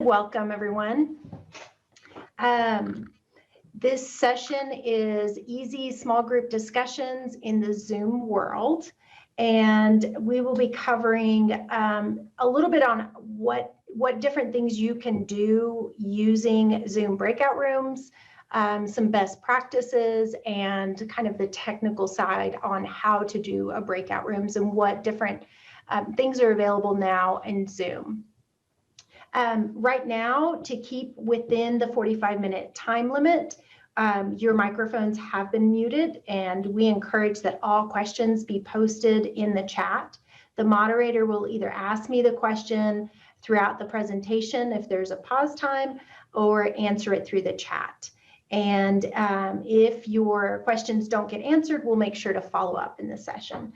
Welcome, everyone. This session is easy small group discussions in the Zoom world, and we will be covering a little bit on what different things you can do using Zoom breakout rooms, some best practices, and kind of the technical side on how to do a breakout rooms and what different things are available now in Zoom. Right now, to keep within the 45-minute time limit, your microphones have been muted, and we encourage that all questions be posted in the chat. The moderator will either ask me the question throughout the presentation if there's a pause time, or answer it through the chat. And if your questions don't get answered, we'll make sure to follow up in the session.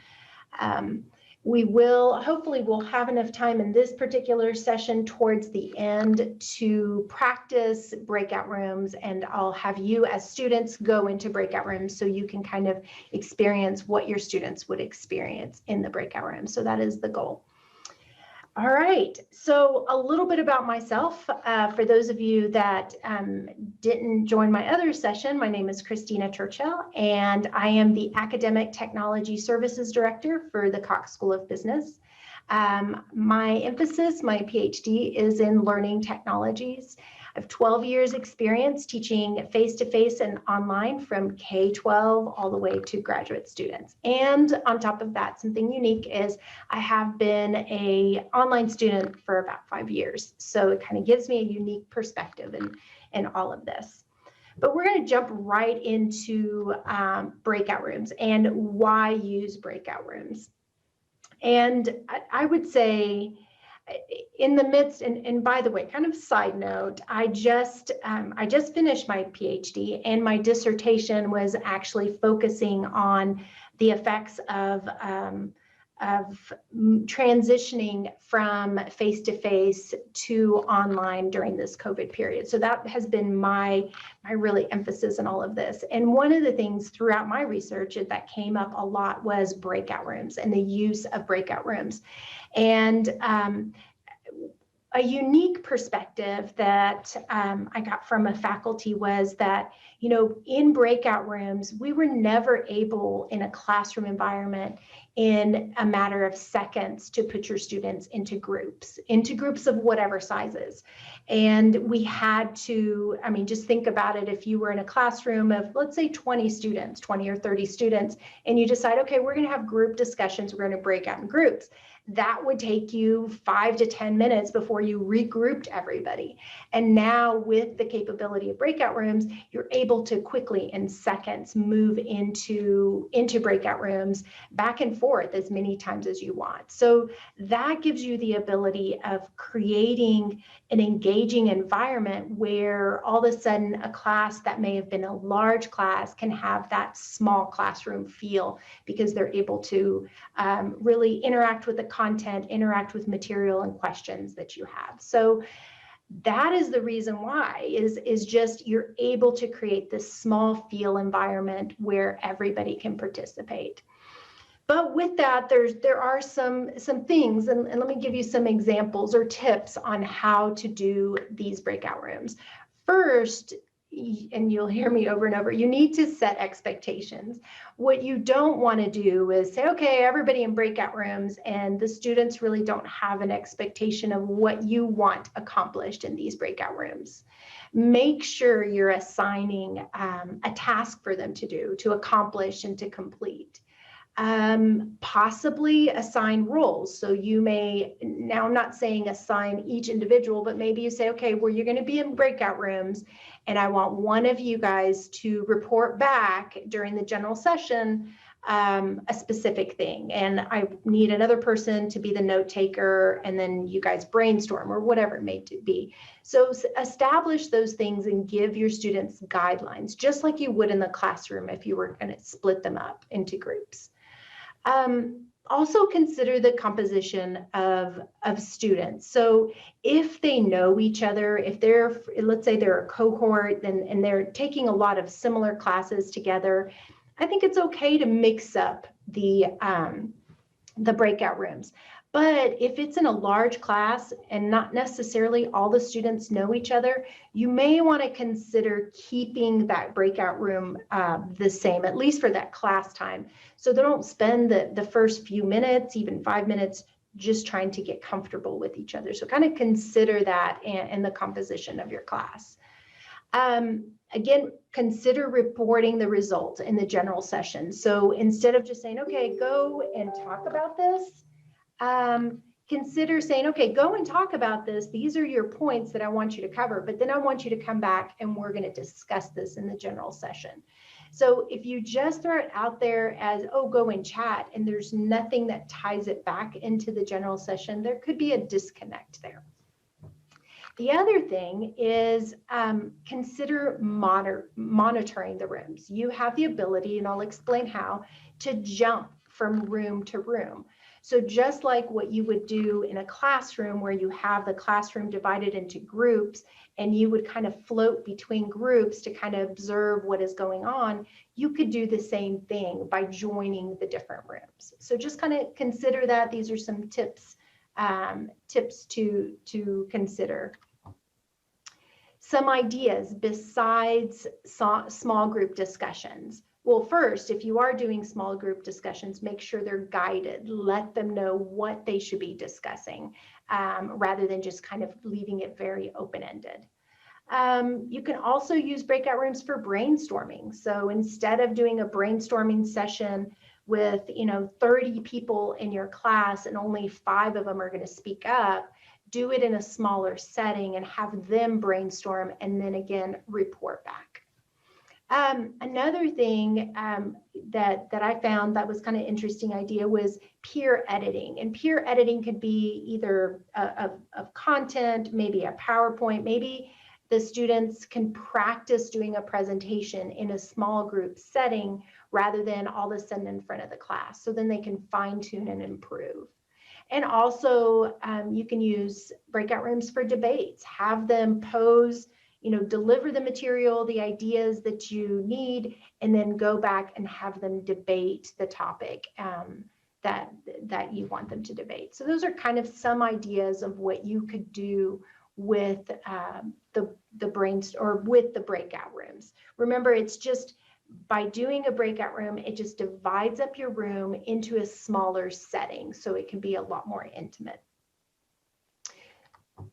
Hopefully we'll have enough time in this particular session towards the end to practice breakout rooms, and I'll have you as students go into breakout rooms so you can kind of experience what your students would experience in the breakout room. So that is the goal. All right, so a little bit about myself. For those of you that didn't join my other session, my name is Christina Churchill, and I am the Academic Technology Services Director for the Cox School of Business. My emphasis, my PhD, is in learning technologies. I have 12 years experience teaching face-to-face and online from K-12 all the way to graduate students. And on top of that, something unique is I have been an online student for about 5 years. So it kind of gives me a unique perspective in all of this. But we're going to jump right into breakout rooms and why use breakout rooms. And I would say, in the midst, and by the way, kind of side note, I just finished my PhD, and my dissertation was actually focusing on the effects of transitioning from face-to-face to online during this COVID period. So that has been my really emphasis in all of this. And one of the things throughout my research that came up a lot was breakout rooms and the use of breakout rooms. And a unique perspective that I got from a faculty was that, you know, in breakout rooms, we were never able in a classroom environment in a matter of seconds to put your students into groups of whatever sizes. And we had to, I mean, just think about it. If you were in a classroom of, let's say 20 students, 20 or 30 students, and you decide, okay, we're going to have group discussions, we're going to break out in groups. That would take you 5 to 10 minutes before you regrouped everybody. And now with the capability of breakout rooms, you're able to quickly in seconds move into breakout rooms back and forth as many times as you want. So that gives you the ability of creating an engaging environment where all of a sudden a class that may have been a large class can have that small classroom feel, because they're able to really interact with the content, interact with material and questions that you have. So that is the reason why is just you're able to create this small feel environment where everybody can participate. But with that, there are some things, and let me give you some examples or tips on how to do these breakout rooms. First, and you'll hear me over and over, you need to set expectations. What you don't want to do is say, okay, everybody in breakout rooms, and the students really don't have an expectation of what you want accomplished in these breakout rooms. Make sure you're assigning a task for them to do, to accomplish and to complete. Possibly assign roles. So you may, now I'm not saying assign each individual, but maybe you say, okay, well, you're going to be in breakout rooms, and I want one of you guys to report back during the general session a specific thing, and I need another person to be the note taker, and then you guys brainstorm or whatever it may be. So establish those things and give your students guidelines, just like you would in the classroom if you were going to split them up into groups. Also consider the composition of students. So if they know each other, if they're, let's say they're a cohort and they're taking a lot of similar classes together, I think it's okay to mix up the breakout rooms. But if it's in a large class and not necessarily all the students know each other, you may want to consider keeping that breakout room the same, at least for that class time. So they don't spend the first few minutes, even 5 minutes, just trying to get comfortable with each other. So kind of consider that in the composition of your class. Again, consider reporting the results in the general session. So instead of just saying, okay, go and talk about this, consider saying, okay, go and talk about this. These are your points that I want you to cover, but then I want you to come back and we're going to discuss this in the general session. So if you just throw it out there as, oh, go and chat, and there's nothing that ties it back into the general session, there could be a disconnect there. The other thing is consider monitoring the rooms. You have the ability, and I'll explain how, to jump from room to room. So just like what you would do in a classroom where you have the classroom divided into groups and you would kind of float between groups to kind of observe what is going on, you could do the same thing by joining the different rooms. So just kind of consider that. These are some tips to consider. Some ideas besides small group discussions. Well, first, if you are doing small group discussions, make sure they're guided. Let them know what they should be discussing rather than just kind of leaving it very open-ended. You can also use breakout rooms for brainstorming. So instead of doing a brainstorming session with 30 people in your class and only 5 of them are going to speak up, do it in a smaller setting and have them brainstorm and then again report back. Another thing that I found that was kind of interesting idea was peer editing. And peer editing could be either of content, maybe a PowerPoint, maybe the students can practice doing a presentation in a small group setting rather than all of a sudden in front of the class. So then they can fine tune and improve. And also you can use breakout rooms for debates, have them pose, deliver the material, the ideas that you need, and then go back and have them debate the topic that you want them to debate. So those are kind of some ideas of what you could do with the breakout rooms. Remember, it's just by doing a breakout room, it just divides up your room into a smaller setting, so it can be a lot more intimate.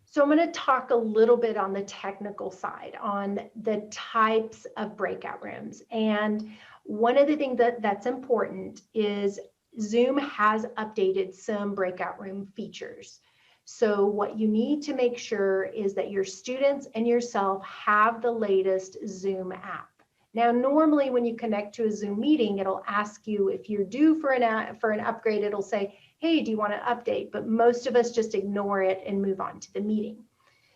So I'm going to talk a little bit on the technical side, on the types of breakout rooms. And one of the things that's important is Zoom has updated some breakout room features. So what you need to make sure is that your students and yourself have the latest Zoom app. Now, normally when you connect to a Zoom meeting, it'll ask you if you're due for an upgrade, it'll say, hey, do you want to update? But most of us just ignore it and move on to the meeting.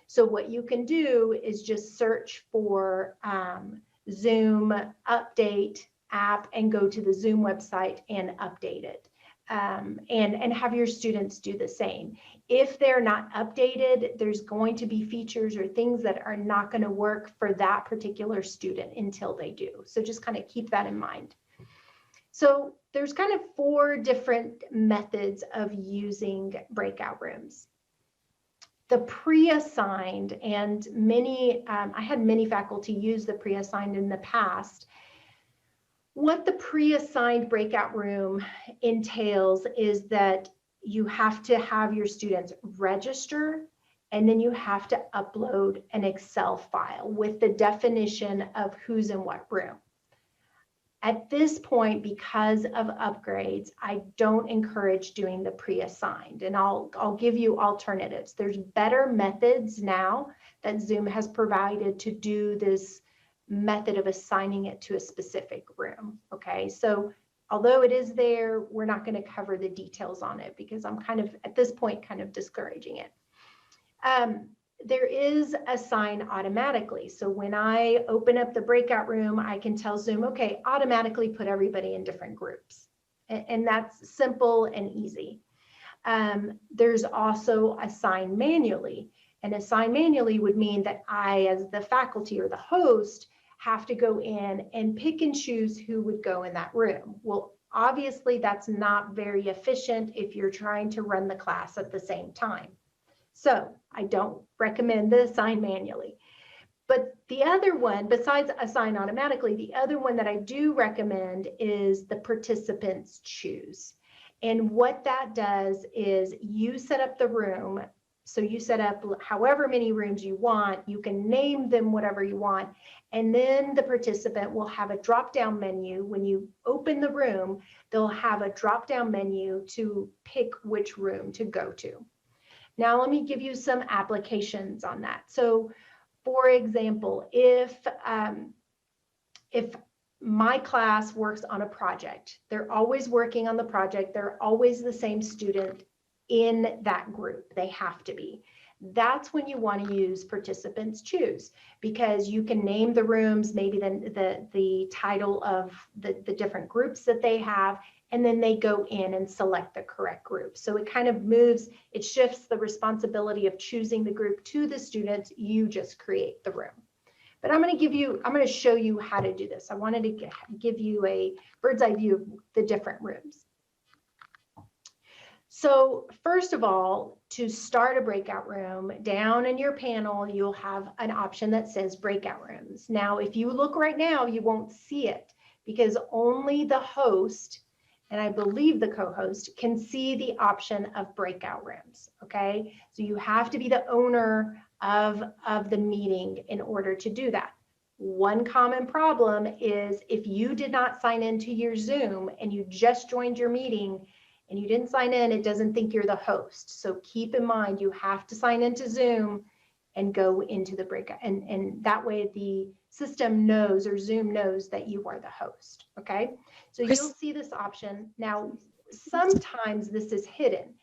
So what you can do is just search for Zoom update app and go to the Zoom website and update it. And have your students do the same. If they're not updated, there's going to be features or things that are not going to work for that particular student until they do. So just kind of keep that in mind. So there's kind of 4 different methods of using breakout rooms. The pre-assigned, and I had many faculty use the pre-assigned in the past. What the pre-assigned breakout room entails is that you have to have your students register, and then you have to upload an Excel file with the definition of who's in what room. At this point, because of upgrades, I don't encourage doing the pre-assigned, and I'll give you alternatives. There's better methods now that Zoom has provided to do this method of assigning it to a specific room. Okay, so although it is there, we're not going to cover the details on it because I'm kind of, at this point, kind of discouraging it. There is assign automatically. So when I open up the breakout room, I can tell Zoom, okay, automatically put everybody in different groups. And that's simple and easy. There's also assign manually. And assign manually would mean that I, as the faculty or the host, have to go in and pick and choose who would go in that room. Well, Obviously, that's not very efficient if you're trying to run the class at the same time. So I don't recommend the assign manually. But the other one, besides assign automatically, the other one that I do recommend is the participants choose. And what that does is you set up the room. So you set up however many rooms you want. You can name them whatever you want. And then the participant will have a drop-down menu. When you open the room, they'll have a drop-down menu to pick which room to go to. Now, let me give you some applications on that. So, for example, if my class works on a project, they're always working on the project, they're always the same student in that group. They have to be. That's when you want to use participants choose, because you can name the rooms, maybe the title of the different groups that they have, and then they go in and select the correct group. So it kind of moves, it shifts the responsibility of choosing the group to the students. You just create the room. But I'm going to show you how to do this. I wanted to give you a bird's eye view of the different rooms. So first of all, to start a breakout room, down in your panel, you'll have an option that says breakout rooms. Now, if you look right now, you won't see it because only the host, and I believe the co-host, can see the option of breakout rooms, okay? So you have to be the owner of the meeting in order to do that. One common problem is if you did not sign into your Zoom and you just joined your meeting and you didn't sign in, it doesn't think you're the host. So keep in mind, you have to sign into Zoom and go into the breakout. And that way the system knows, or Zoom knows, that you are the host, okay? So you'll see this option. Now, sometimes this is hidden.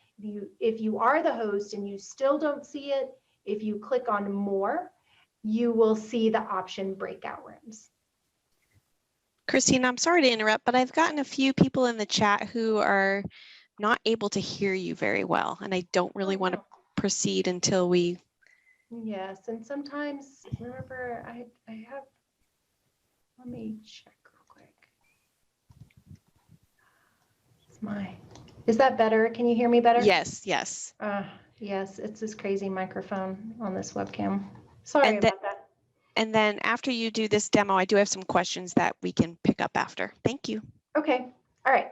If you are the host and you still don't see it, if you click on more, you will see the option breakout rooms. Christine, I'm sorry to interrupt, but I've gotten a few people in the chat who are not able to hear you very well, and I don't really want to proceed until we... Yes, and sometimes, remember, I have, let me check real quick. Is that better? Can you hear me better? Yes, yes. Yes, it's this crazy microphone on this webcam. Sorry about that. And then after you do this demo, I do have some questions that we can pick up after. Thank you. Okay, all right.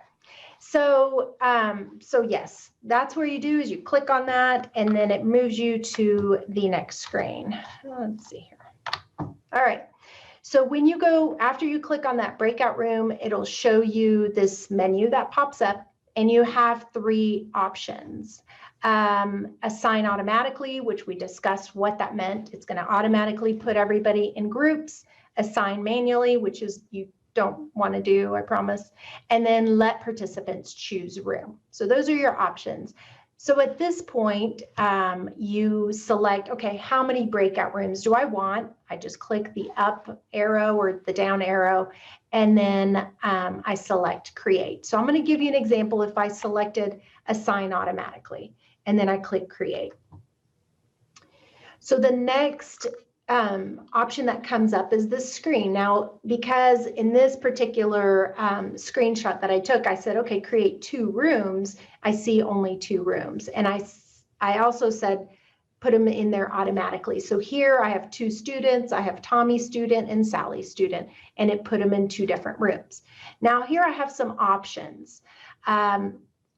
So, so yes, that's where you do is you click on that and then it moves you to the next screen. Let's see here. All right. So when you go, after you click on that breakout room, it'll show you this menu that pops up and you have three options. Assign automatically, which we discussed what that meant. It's going to automatically put everybody in groups. Assign manually, which is you don't want to do, I promise. And then let participants choose room. So those are your options. So at this point, you select, okay, how many breakout rooms do I want? I just click the up arrow or the down arrow, and then I select create. So I'm going to give you an example if I selected assign automatically, and then I click create. So the next option that comes up is this screen. Now, because in this particular screenshot that I took, I said, okay, create 2 rooms. I see only 2 rooms. And I also said, put them in there automatically. So here I have 2 students. I have Tommy's student and Sally's student, and it put them in 2 different rooms. Now here I have some options.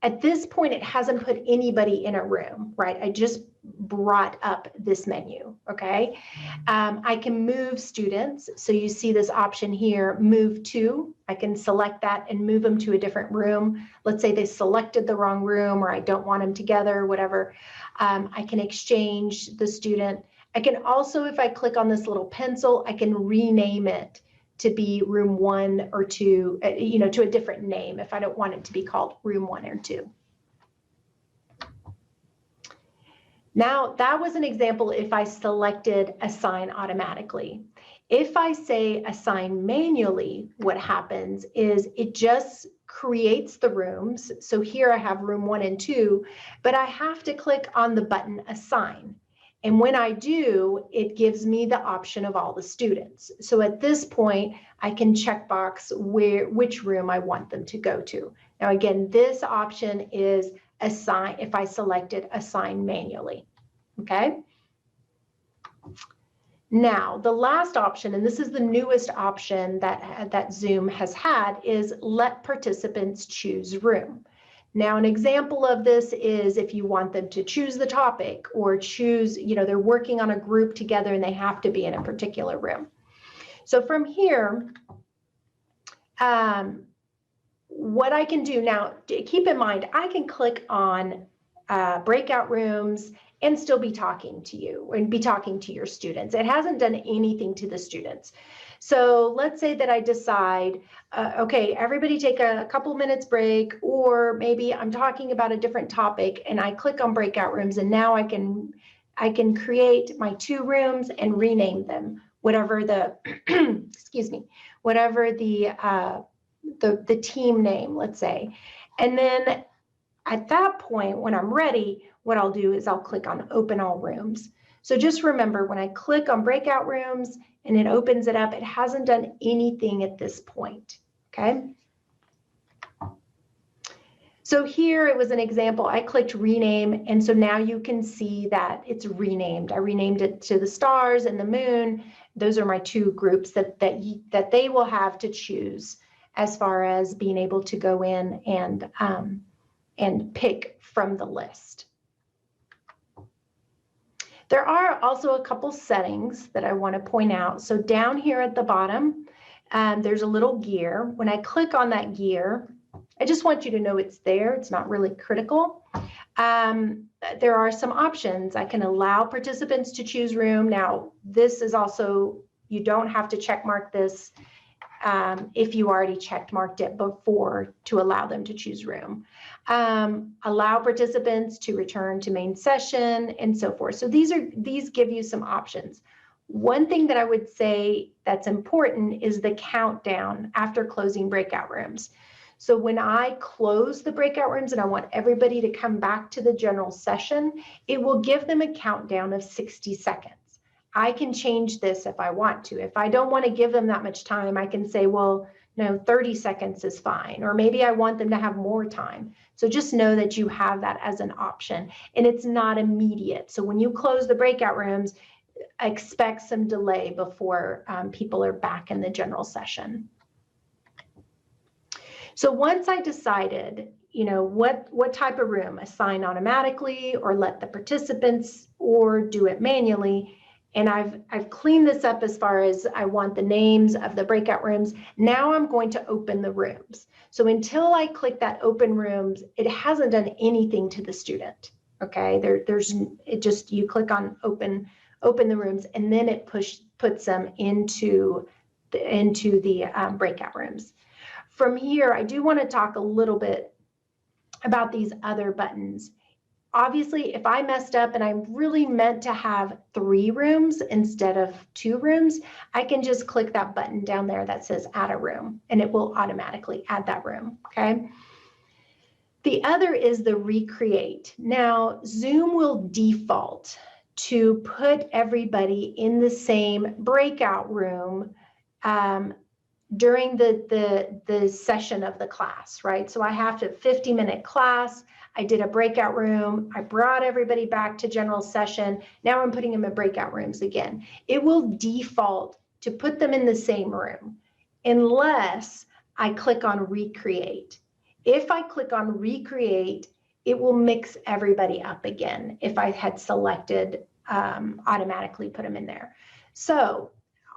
At this point, it hasn't put anybody in a room, right? I just brought up this menu, okay? I can move students. So you see this option here, move to. I can select that and move them to a different room. Let's say they selected the wrong room, or I don't want them together, whatever. I can exchange the student. I can also, if I click on this little pencil, I can rename it to be room 1 or 2, you know, to a different name if I don't want it to be called room 1 or 2. Now, that was an example if I selected assign automatically. If I say assign manually, what happens is it just creates the rooms. So here I have room 1 and 2, but I have to click on the button assign. And when I do, it gives me the option of all the students. So at this point, I can checkbox which room I want them to go to. Now, again, this option is assign, if I selected assign manually, okay? Now, the last option, and this is the newest option that Zoom has had, is let participants choose room. Now, an example of this is if you want them to choose the topic or choose, they're working on a group together and they have to be in a particular room. So from here, what I can do now, keep in mind, I can click on breakout rooms and still be talking to you and be talking to your students. It hasn't done anything to the students. So let's say that I decide, okay, everybody take a couple minutes break, or maybe I'm talking about a different topic and I click on breakout rooms, and now I can create my 2 rooms and rename them, whatever the, excuse me, whatever the team name, let's say. And then at that point, when I'm ready, what I'll do is I'll click on open all rooms. So just remember, when I click on breakout rooms and it opens it up, it hasn't done anything at this point, okay? So here it was an example. I clicked rename, and so now you can see that it's renamed. I renamed it to the stars and the moon. Those are my 2 groups that they will have to choose as far as being able to go in and pick from the list. There are also a couple settings that I want to point out. So down here at the bottom, there's a little gear. When I click on that gear, I just want you to know it's there. It's not really critical. There are some options. I can allow participants to choose room. Now, this is also, you don't have to check mark this if you already checked marked it before to allow them to choose room. Allow participants to return to main session and so forth. So these give you some options. One thing that I would say that's important is the countdown after closing breakout rooms. So when I close the breakout rooms and I want everybody to come back to the general session, it will give them a countdown of 60 seconds. I can change this if I want to. If I don't want to give them that much time, I can say, well, no, 30 seconds is fine. Or maybe I want them to have more time. So just know that you have that as an option, and it's not immediate. So when you close the breakout rooms, expect some delay before people are back in the general session. So once I decided, what type of room, assign automatically or let the participants or do it manually, and I've cleaned this up as far as I want the names of the breakout rooms. Now I'm going to open the rooms. So until I click that open rooms, it hasn't done anything to the student. Okay, you click on open the rooms, and then it puts them into the breakout rooms. From here, I do want to talk a little bit about these other buttons. Obviously, if I messed up and I really meant to have 3 rooms instead of 2 rooms, I can just click that button down there that says add a room, and it will automatically add that room, okay? The other is the recreate. Now, Zoom will default to put everybody in the same breakout room during the session of the class, right? So I have a 50-minute class. I did a breakout room. I brought everybody back to general session. Now I'm putting them in breakout rooms again. It will default to put them in the same room unless I click on recreate. If I click on recreate, it will mix everybody up again if I had selected automatically put them in there. So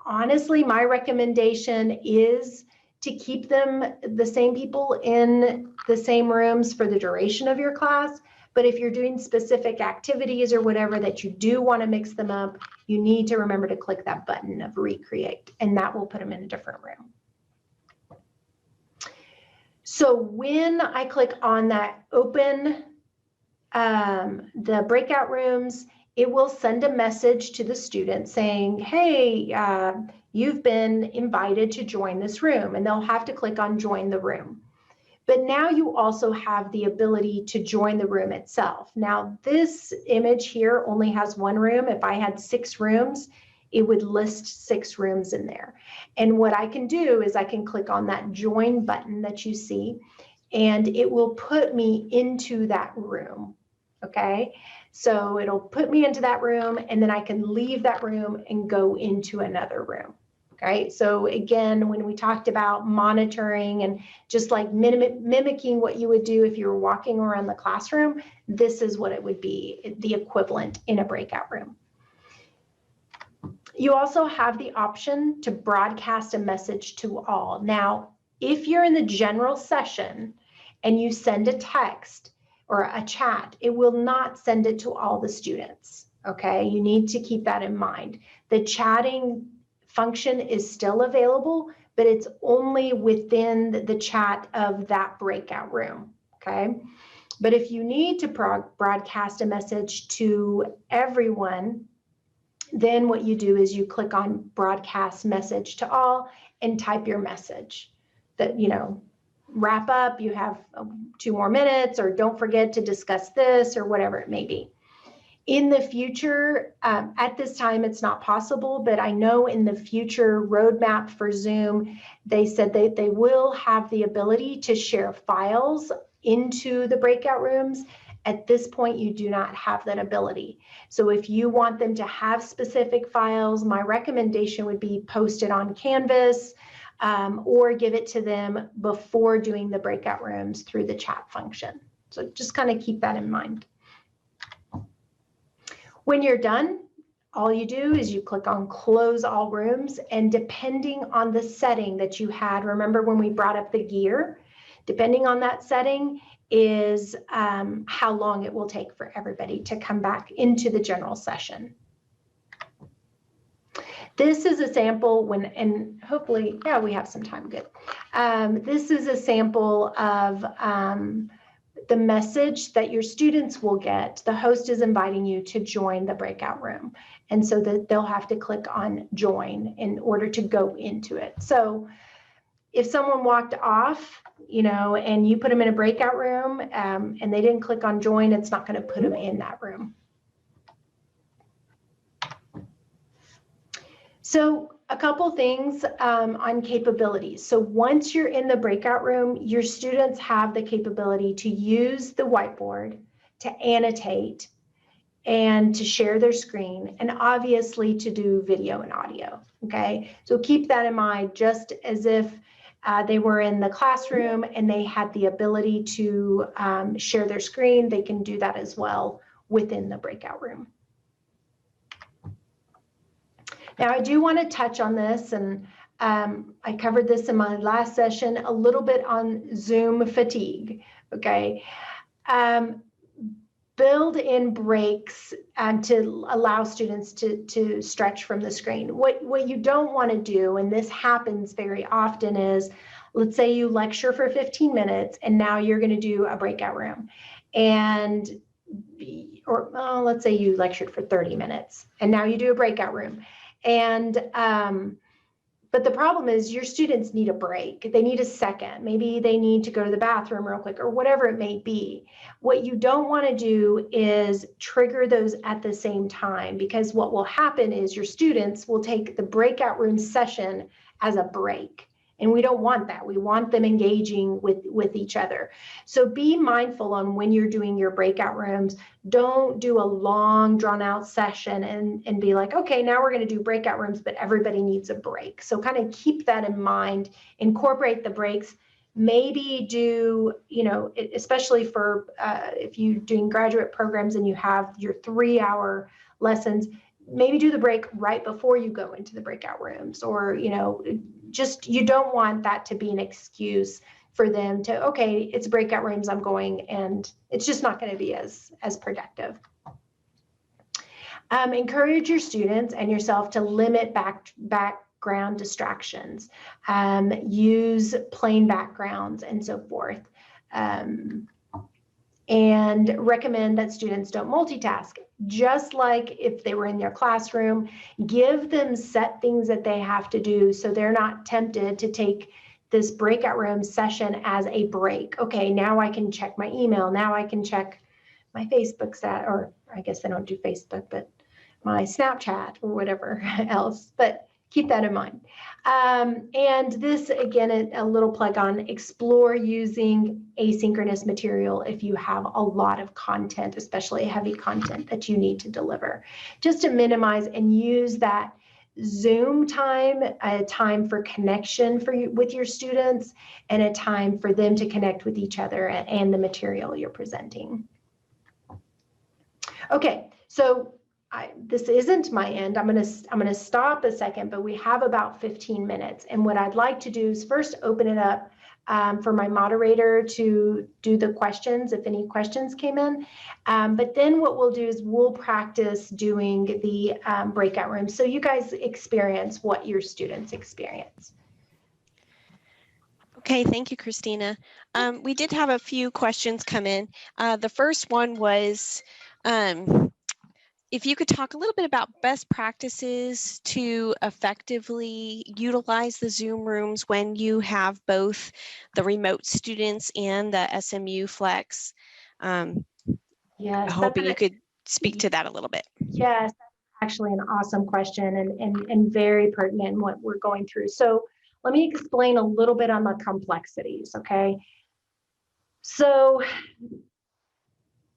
honestly, my recommendation is to keep the same people in the same rooms for the duration of your class. But if you're doing specific activities or whatever that you do want to mix them up, you need to remember to click that button of recreate, and that will put them in a different room. So when I click on that open the breakout rooms, it will send a message to the student saying, hey, you've been invited to join this room, and they'll have to click on join the room. But now you also have the ability to join the room itself. Now, this image here only has one room. If I had 6 rooms, it would list 6 rooms in there. And what I can do is I can click on that join button that you see, and it will put me into that room, okay? So it'll put me into that room, and then I can leave that room and go into another room. Okay, so again, when we talked about monitoring and just like mimicking what you would do if you were walking around the classroom, this is what it would be, the equivalent in a breakout room. You also have the option to broadcast a message to all. Now, if you're in the general session and you send a text or a chat, it will not send it to all the students, okay? You need to keep that in mind. The chatting function is still available, but it's only within the chat of that breakout room, okay? But if you need to broadcast a message to everyone, then what you do is you click on broadcast message to all and type your message that, you know, wrap up, you have 2 more minutes, or don't forget to discuss this, or whatever it may be. In the future, at this time, it's not possible, but I know in the future roadmap for Zoom, they said that they will have the ability to share files into the breakout rooms. At this point, you do not have that ability. So if you want them to have specific files, my recommendation would be post it on Canvas, or give it to them before doing the breakout rooms through the chat function. So just kind of keep that in mind. When you're done, all you do is you click on close all rooms, and depending on the setting that you had, remember when we brought up the gear, depending on that setting is how long it will take for everybody to come back into the general session. This is a sample when, and hopefully, yeah, we have some time, good. This is a sample of the message that your students will get. The host is inviting you to join the breakout room. And so that they'll have to click on join in order to go into it. So if someone walked off, you know, and you put them in a breakout room and they didn't click on join, it's not going to put them in that room. So a couple things on capabilities. So once you're in the breakout room, your students have the capability to use the whiteboard, to annotate, and to share their screen, and obviously to do video and audio, okay? So keep that in mind, just as if they were in the classroom and they had the ability to share their screen, they can do that as well within the breakout room. Now, I do want to touch on this, and I covered this in my last session, a little bit on Zoom fatigue, okay? Build in breaks to allow students to stretch from the screen. What you don't want to do, and this happens very often, is let's say you lecture for 15 minutes and now you're going to do a breakout room. And or let's say you lectured for 30 minutes and now you do a breakout room. And but the problem is your students need a break. They need a second. Maybe they need to go to the bathroom real quick or whatever it may be. What you don't want to do is trigger those at the same time, because what will happen is your students will take the breakout room session as a break. And we don't want that. We want them engaging with each other. So be mindful on when you're doing your breakout rooms. Don't do a long drawn out session and be like, okay, now we're going to do breakout rooms, but everybody needs a break. So kind of keep that in mind, incorporate the breaks. Maybe do, you know, especially for if you're doing graduate programs and you have your 3-hour lessons, maybe do the break right before you go into the breakout rooms, or, you know, just, you don't want that to be an excuse for them to, okay, it's breakout rooms, I'm going, and it's just not going to be as productive. Encourage your students and yourself to limit background distractions. Use plain backgrounds and so forth. And recommend that students don't multitask. Just like if they were in their classroom, give them set things that they have to do so they're not tempted to take this breakout room session as a break. Okay, now I can check my email. Now I can check my Facebook stat, or I guess I don't do Facebook, but my Snapchat or whatever else. But keep that in mind. And this, again, a little plug on explore using asynchronous material if you have a lot of content, especially heavy content that you need to deliver, just to minimize and use that Zoom time, a time for connection for you with your students, and a time for them to connect with each other and the material you're presenting. Okay, so this isn't my end. I'm gonna stop a second, but we have about 15 minutes. And what I'd like to do is first open it up for my moderator to do the questions, if any questions came in. But then what we'll do is we'll practice doing the breakout rooms so you guys experience what your students experience. Okay, thank you, Christina. We did have a few questions come in. The first one was, if you could talk a little bit about best practices to effectively utilize the Zoom rooms when you have both the remote students and the SMU Flex. Yes, Hoping you could speak to that a little bit. Yes, actually an awesome question and very pertinent in what we're going through. So let me explain a little bit on the complexities, okay? So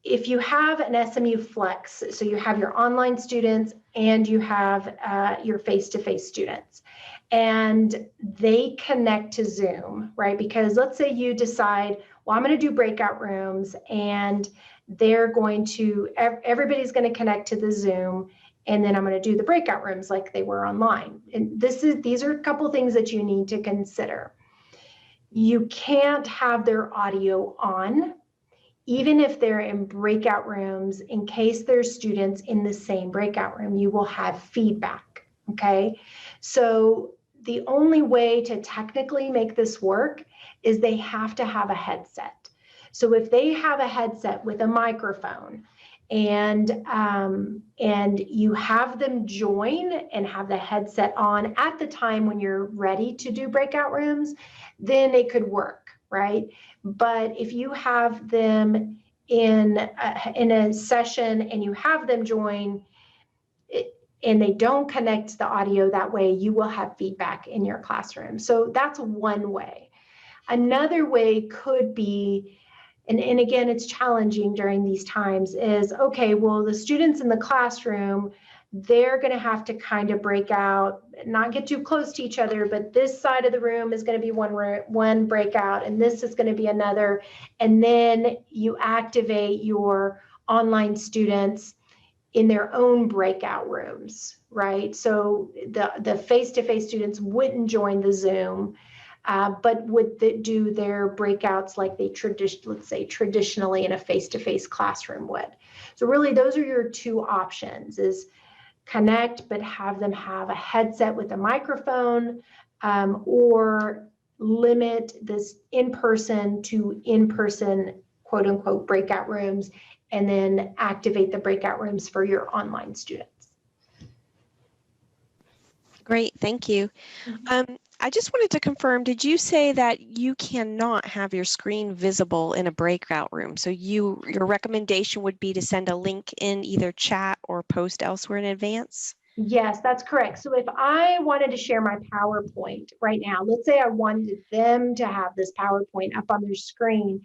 if you have an SMU Flex, so you have your online students and you have your face-to-face students, and they connect to Zoom, right? Because let's say you decide, well, I'm going to do breakout rooms, and they're going to, everybody's going to connect to the Zoom, and then I'm going to do the breakout rooms like they were online. And these are a couple things that you need to consider. You can't have their audio on, even if they're in breakout rooms. In case there's students in the same breakout room, you will have feedback, okay? So the only way to technically make this work is they have to have a headset. So if they have a headset with a microphone and you have them join and have the headset on at the time when you're ready to do breakout rooms, then it could work, right? But if you have them in a session and you have them join and they don't connect the audio that way, you will have feedback in your classroom. So that's one way. Another way could be, and again, it's challenging during these times, is, okay, well, the students in the classroom, they're going to have to kind of break out, not get too close to each other, but this side of the room is going to be one breakout, and this is going to be another. And then you activate your online students in their own breakout rooms, right? So the face-to-face students wouldn't join the Zoom, but would do their breakouts like they traditionally in a face-to-face classroom would. So really, those are your two options: is connect, but have them have a headset with a microphone, or limit this in-person to in-person, quote unquote, breakout rooms, and then activate the breakout rooms for your online students. Great, thank you. I just wanted to confirm, did you say that you cannot have your screen visible in a breakout room? So your recommendation would be to send a link in either chat or post elsewhere in advance? Yes, that's correct. So if I wanted to share my PowerPoint right now, let's say I wanted them to have this PowerPoint up on their screen,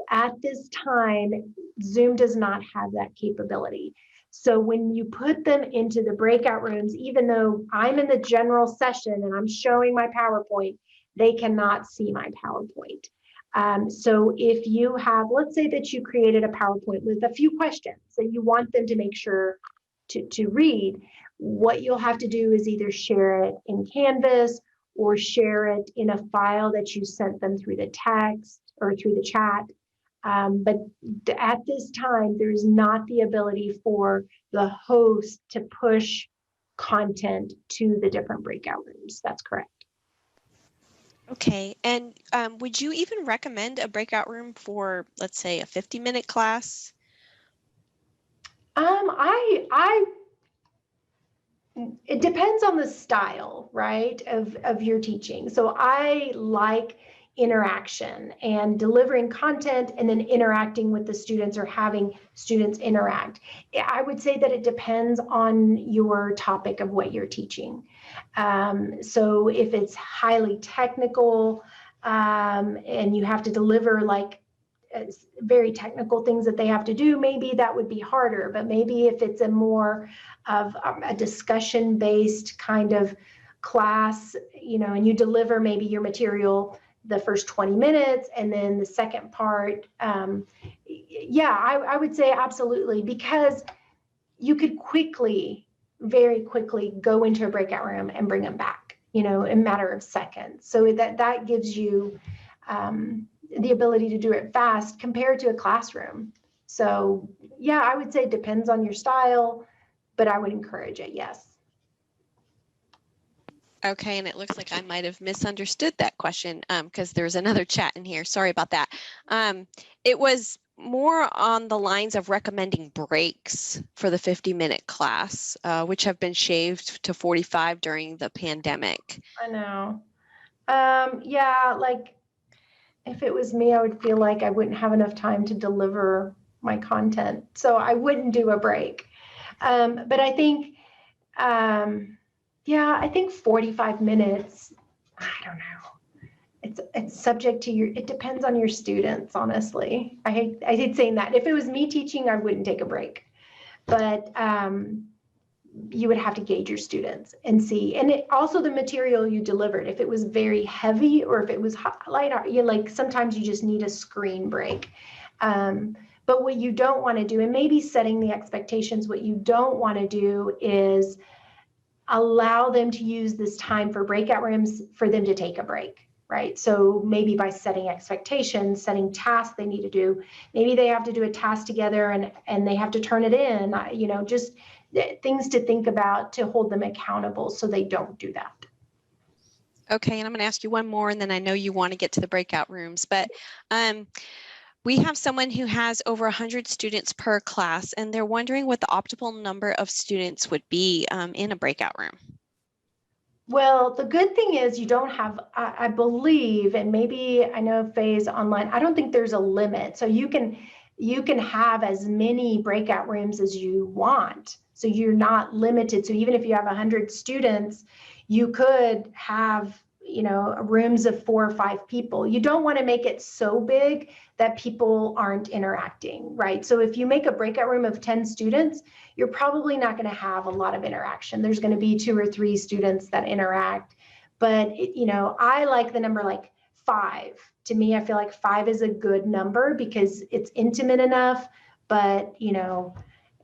at this time, Zoom does not have that capability. So when you put them into the breakout rooms, even though I'm in the general session and I'm showing my PowerPoint, they cannot see my PowerPoint. So if you have, let's say that you created a PowerPoint with a few questions that you want them to make sure to read, what you'll have to do is either share it in Canvas or share it in a file that you sent them through the text or through the chat. But at this time, there's not the ability for the host to push content to the different breakout rooms. That's correct. Okay, and would you even recommend a breakout room for, let's say, a 50-minute class? it depends on the style, right, of your teaching. So I like interaction and delivering content and then interacting with the students or having students interact. I would say that it depends on your topic of what you're teaching. So if it's highly technical and you have to deliver like very technical things that they have to do, maybe that would be harder. But maybe if it's a more of a discussion-based kind of class, and you deliver maybe your material the first 20 minutes and then the second part, yeah, I would say absolutely, because you could very quickly go into a breakout room and bring them back, in a matter of seconds. So that gives you the ability to do it fast compared to a classroom. So yeah, I would say it depends on your style, but I would encourage it, yes. Okay, and it looks like I might have misunderstood that question because there's another chat in here. Sorry about that. It was more on the lines of recommending breaks for the 50-minute class, which have been shaved to 45 during the pandemic. I know. Yeah, like if it was me, I would feel like I wouldn't have enough time to deliver my content. So I wouldn't do a break. But I think, yeah, I think 45 minutes, I don't know. It's subject to it depends on your students, honestly. I hate saying that. If it was me teaching, I wouldn't take a break. But you would have to gauge your students and see. And also the material you delivered, if it was very heavy or if it was light, like sometimes you just need a screen break. But what you don't want to do, and maybe setting the expectations, what you don't want to do is allow them to use this time for breakout rooms for them to take a break, right? So maybe by setting expectations, setting tasks they need to do, maybe they have to do a task together and they have to turn it in, just things to think about to hold them accountable so they don't do that. Okay, and I'm going to ask you one more, and then I know you want to get to the breakout rooms, but we have someone who has over 100 students per class, and they're wondering what the optimal number of students would be in a breakout room. Well, the good thing is you don't have, I believe, and maybe I know Faye's online, I don't think there's a limit. So you can have as many breakout rooms as you want. So you're not limited. So even if you have 100 students, you could have, rooms of 4 or 5 people. You don't want to make it so big that people aren't interacting, right? So if you make a breakout room of 10 students, you're probably not going to have a lot of interaction. There's going to be 2 or 3 students that interact. But, I like the number like 5. To me, I feel like 5 is a good number because it's intimate enough, but,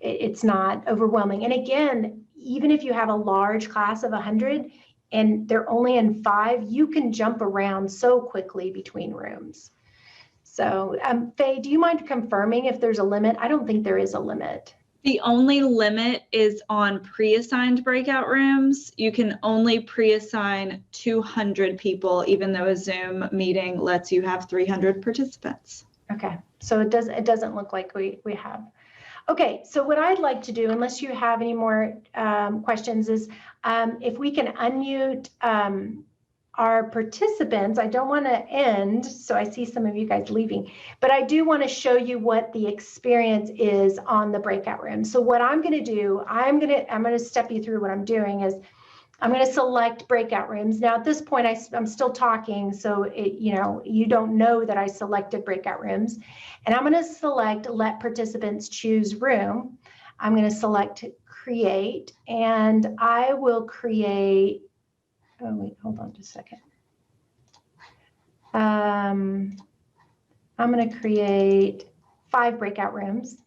it's not overwhelming. And again, even if you have a large class of 100 and they're only in 5, you can jump around so quickly between rooms. So, Faye, do you mind confirming if there's a limit? I don't think there is a limit. The only limit is on pre-assigned breakout rooms. You can only pre-assign 200 people, even though a Zoom meeting lets you have 300 participants. Okay, so it doesn't look like we have. Okay, so what I'd like to do, unless you have any more questions, is if we can unmute our participants. I don't want to end, so I see some of you guys leaving, but I do want to show you what the experience is on the breakout room. So what I'm going to do, I'm going to step you through what I'm doing is I'm going to select breakout rooms. Now at this point, I'm still talking, so you don't know that I selected breakout rooms. And I'm going to select let participants choose room. I'm going to select create, and I will create, oh wait, hold on just a second. I'm going to create 5 breakout rooms.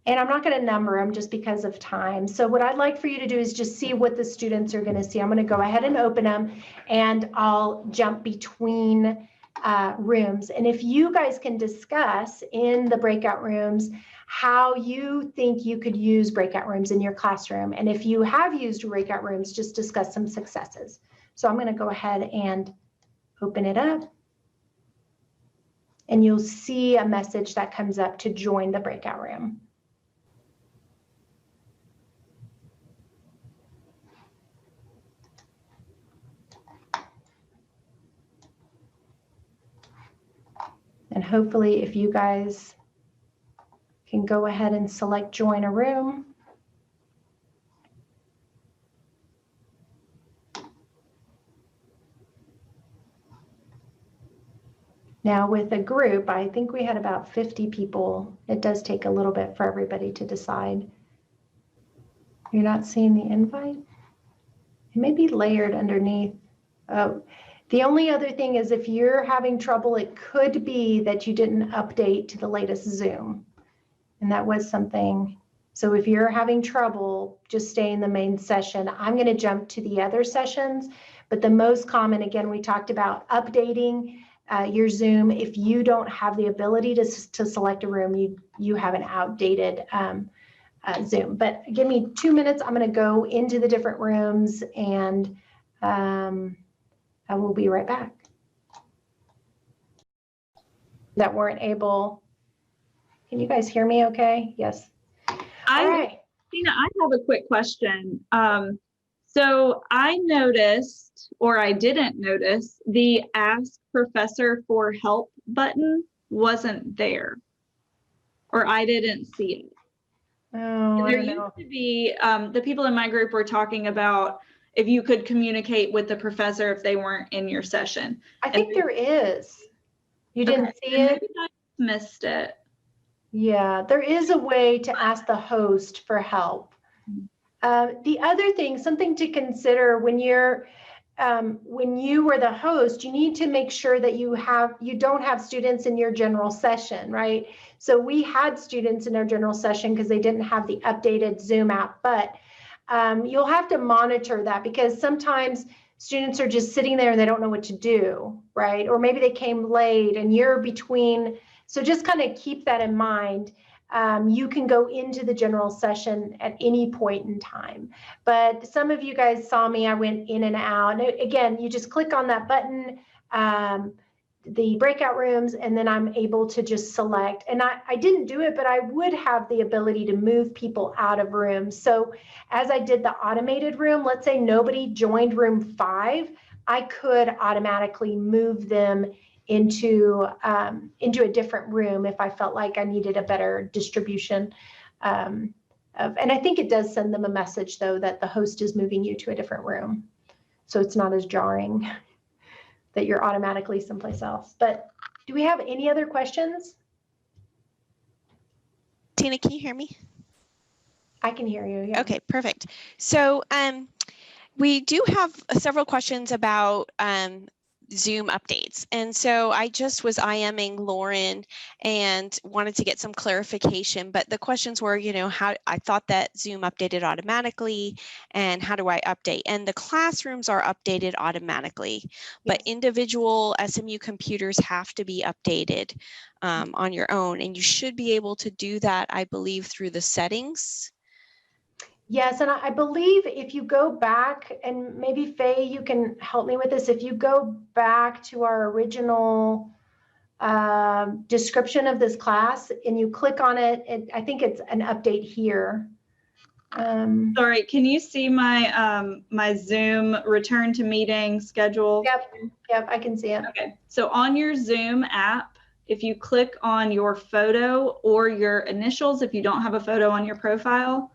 And I'm not going to number them just because of time. So what I'd like for you to do is just see what the students are going to see. I'm going to go ahead and open them, and I'll jump between rooms. And if you guys can discuss in the breakout rooms how you think you could use breakout rooms in your classroom. And if you have used breakout rooms, just discuss some successes. So I'm going to go ahead and open it up. And you'll see a message that comes up to join the breakout room. And hopefully if you guys can go ahead and select join a room. Now with a group, I think we had about 50 people. It does take a little bit for everybody to decide. You're not seeing the invite? It may be layered underneath. Oh, the only other thing is if you're having trouble, it could be that you didn't update to the latest Zoom. And that was something. So if you're having trouble, just stay in the main session. I'm going to jump to the other sessions, but the most common, again, we talked about updating your Zoom. If you don't have the ability to select a room, you have an outdated Zoom. But give me 2 minutes. I'm going to go into the different rooms and I will be right back. That weren't able. Can you guys hear me okay? Yes. All right. Tina, I have a quick question. So I noticed, or I didn't notice, the Ask Professor for Help button wasn't there, or I didn't see it. Oh, There used to be, the people in my group were talking about if you could communicate with the professor if they weren't in your session. I think there is. You didn't see it? Maybe I missed it. Yeah, there is a way to ask the host for help. The other thing, something to consider when you're when you were the host, you need to make sure that you don't have students in your general session, right? So we had students in our general session because they didn't have the updated Zoom app, but you'll have to monitor that because sometimes students are just sitting there and they don't know what to do, right? Or maybe they came late and you're between. So just kind of keep that in mind. You can go into the general session at any point in time. But some of you guys saw me, I went in and out. And again, you just click on that button, the breakout rooms, and then I'm able to just select. And I didn't do it, but I would have the ability to move people out of rooms. So as I did the automated room, let's say nobody joined room 5, I could automatically move them into a different room if I felt like I needed a better distribution and I think it does send them a message though that the host is moving you to a different room, so it's not as jarring that you're automatically someplace else. But do we have any other questions? Tina, can you hear me? I can hear you. Yeah. Okay, perfect. So we do have several questions about Zoom updates. And so I just was IMing Lauren and wanted to get some clarification, but the questions were, how I thought that Zoom updated automatically and how do I update? And the classrooms are updated automatically, but individual SMU computers have to be updated on your own. And you should be able to do that, I believe, through the settings. Yes, and I believe if you go back, and maybe Faye, you can help me with this, if you go back to our original description of this class and you click on it, I think it's an update here. Sorry, can you see my my Zoom return to meeting schedule? Yep, I can see it. Okay, so on your Zoom app, if you click on your photo or your initials, if you don't have a photo on your profile,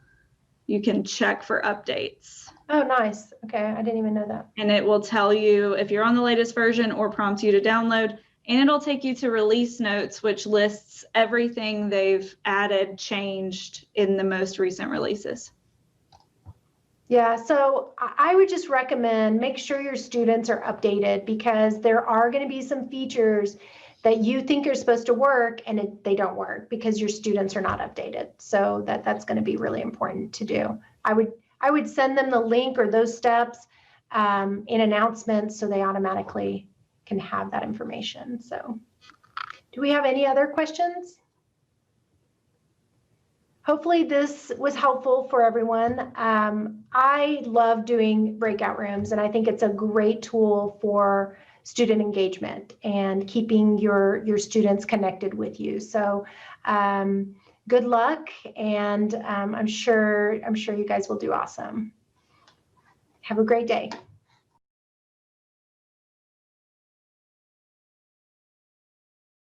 you can check for updates. Oh, nice. Okay, I didn't even know that. And it will tell you if you're on the latest version or prompt you to download, and it'll take you to release notes, which lists everything they've added, changed in the most recent releases. Yeah, so I would just recommend make sure your students are updated because there are going to be some features that you think are supposed to work and they don't work because your students are not updated. So that's going to be really important to do. I would send them the link or those steps in announcements so they automatically can have that information. So do we have any other questions? Hopefully this was helpful for everyone. I love doing breakout rooms and I think it's a great tool for student engagement and keeping your students connected with you. So good luck, and I'm sure you guys will do awesome. Have a great day.